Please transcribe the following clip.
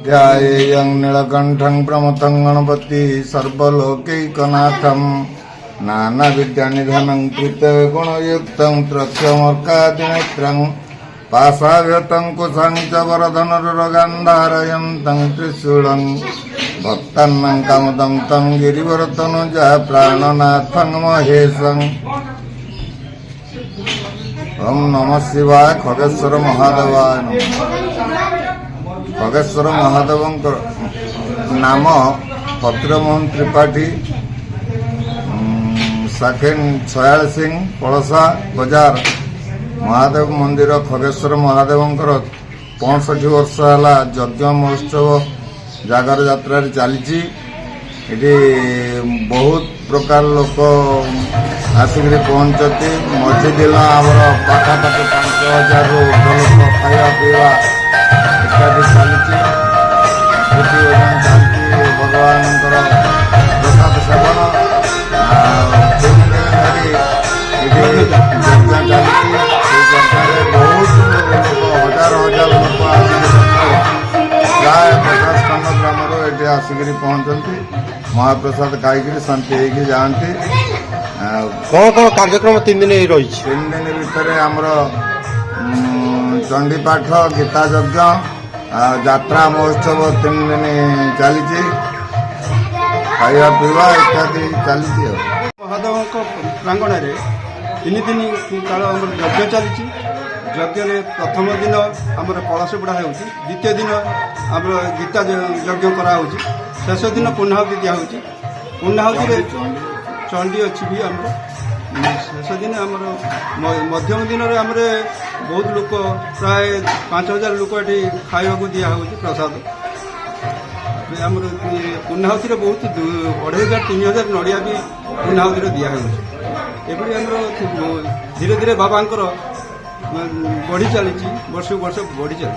ध्यायेयं नीलकण्ठं प्रमथं गणपति सर्वलोकैकनाथं नानाविद्यानिधनं कृतगुणयुक्तं त्रक्षमर्कादिनेत्रं पाशाव्यतं कुशं च वरधनुर्गन्धारयन्तं त्रिशूलं भक्तानां कामदं तं गिरिवरतनुजा प्राणनाथं महेशम्। ओम नमः शिवाय। खगेश्वर महादेवाय नमः। खगेश्वर महादेव नाम फकीरमोहन त्रिपाठी, साखेन 46 पड़सा बजार महादेव मंदिर खगेश्वर महादेव 65 वर्ष है यज्ञ महोत्सव जागर यात्रा चली। बहुत प्रकार लोक आसिक पहुंचती। मझी दिन आमर पाखापाखि 5000 रू लोक खाया पीवा इत्यादि चली चलती। भगवान प्रसाद सेवन 3 दिन धरी बहुत हजार हजार लोक प्राय 50 ग्राम ये आसिक पहुंचती। महाप्रसाद खाई शांति होगी जाती। कौन कौन कार्यक्रम 3 दिन रही? 3 दिन भितर आमर चंडीपाठ, गीता यज्ञ, यात्रा महोत्सव 3 दिन चली। खाया पीवा इत्यादि चली। महादेव प्रांगण में 3 दिन काल यज्ञ चली। यज्ञ प्रथम दिन आमर कलश बुड़ा हो, द्वितीय दिन आम गीता यज्ञ कराऊ, शेष दिन पूर्णाहुति दिया। पूर्णाहुति चंडी अच्छी भी आम शेष दिन आमर मध्यम दिन में आम बहुत लोक प्राय 5000 लोक ये खावा दिया प्रसाद। आम पूर्णाहुति बहुत 2500-3000 नड़िया भी पूर्णाहुति दिया। ये धीरे धीरे बाबा बढ़ी चली, वर्ष को वर्ष बढ़ी चली।